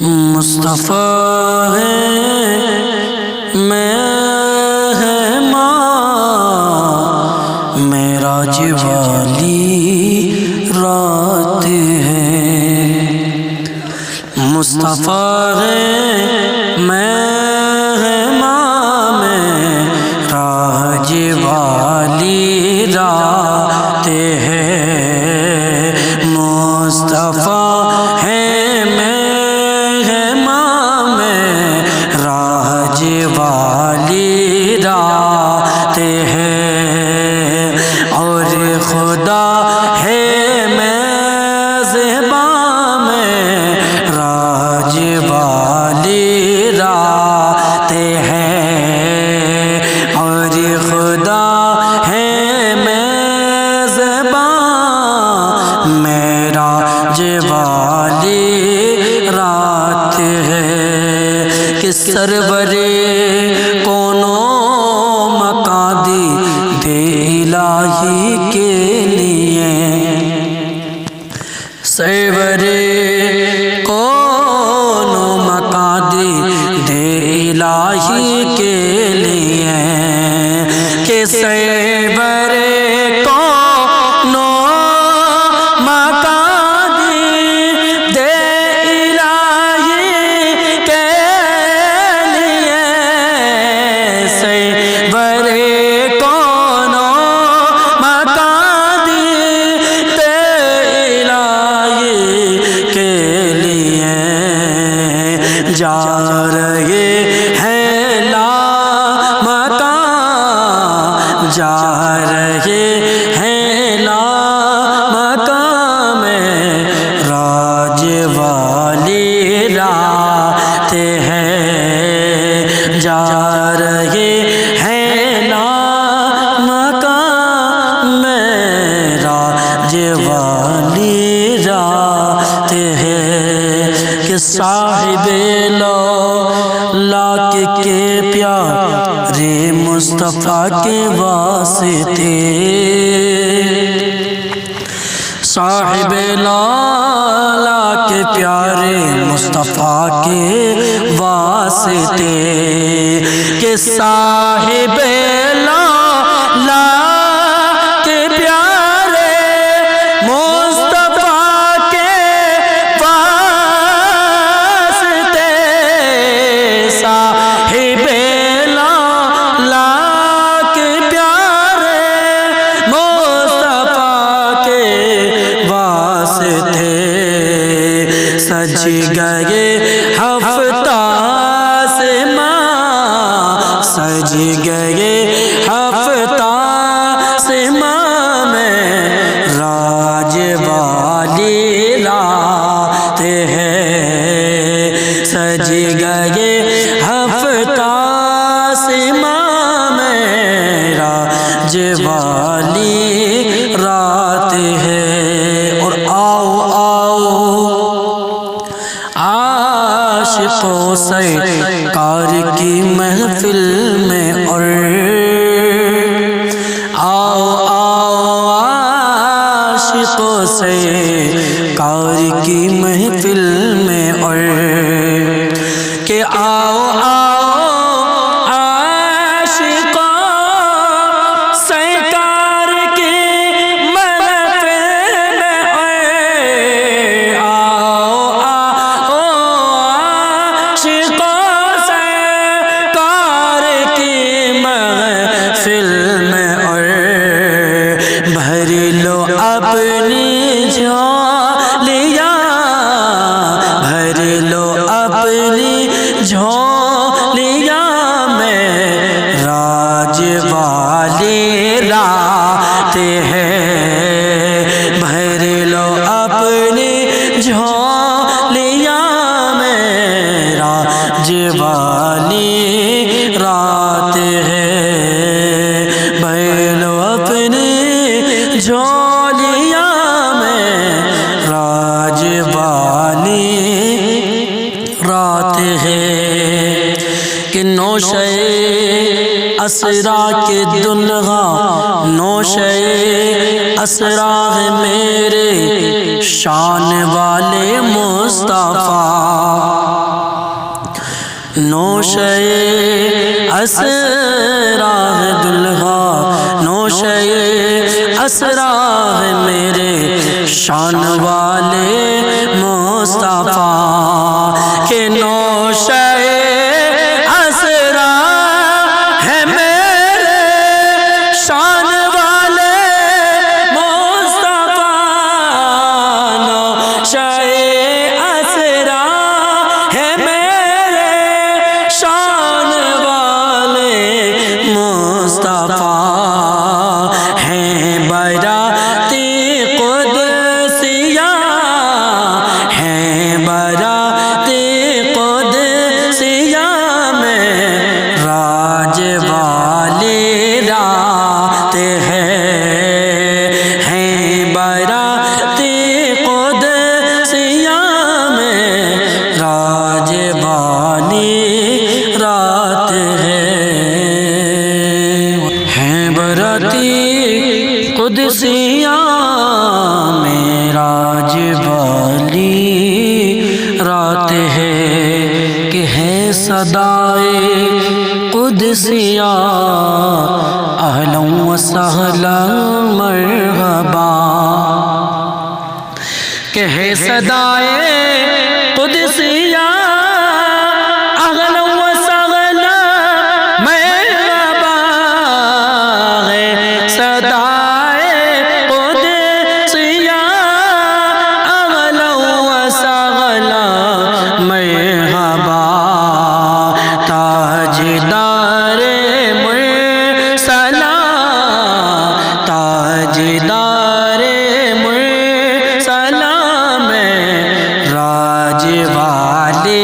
مصطفیٰ ہے مہمان، معراج والی رات ہے۔ مصطفیٰ ہے مہمان، معراج والی رات ہے۔ مصطفیٰ ہے والی رات ہے، اور خدا ہے میزبان معراج والی رات ہے، اور خدا ہے میزبان معراج والی رات ہے۔ کہ سرورے الہی کے لیے، سرورے کون مقادیر الہی کے لیے، کہ سرورے کون مقادیر الہی کے لیے، سرورے جا رہے ہیں لامکان، جا رہے ہیں لامکان معراج والی رات ہے، جا رہے ہیں لامکان معراج والی رات ہے۔ کہ صاحب لاک کے پیارے مصطفیٰ کے واسطے، صاحب لاک کے پیارے مصطفیٰ کے واسطے، کہ صاحب سج گئے ہفتہ آسماں، سج گئے ہفتہ آسماں معراج والی رات ہے، سج گئے ہفتہ آسماں معراج والی رات ہے۔ اور آؤ عاشقوں سرکار کی محفل میں، اور آؤ عاشقوں سرکار کی محفل میں، اور کہ آؤ اپنی جھولیاں، بھر لو اپنی جھولیاں معراج والی رات ہے، بھر لو اپنی جھولیاں معراج والی رات ہے، بھر لو اپنی جھولیاں معراج والی رات ہے۔ کہ نوشے اسرا کے دلہا، نوشے اسرا ہے میرے شان والے مصطفیٰ، نوشے اسرا ہے دلہا نوشے اسرا ہے میرے شان والے مصطفیٰ کہ نوشے اسرا ہے میرے شان والے مصطفیٰ نوشے اسرا ہے میرے شان والے مصطفیٰ ہیں براتی قدسیہ ہیں براتی قدسیہ میں راج والی رات ہے براتی قدسیہ میں راج والی رات ہے براتی قدسیہ میں راج والی رات ہے کہ ہے صدائے قدسیہ اہلا و سہلا مرحبا کہ ہے صدائے قدسیہ اہلا و سہلا مرحبا ہے صدائے قدسیہ اہلا و سہلا مرحبا تاجدار مرسلا تاجدار مرسلا میں راج والے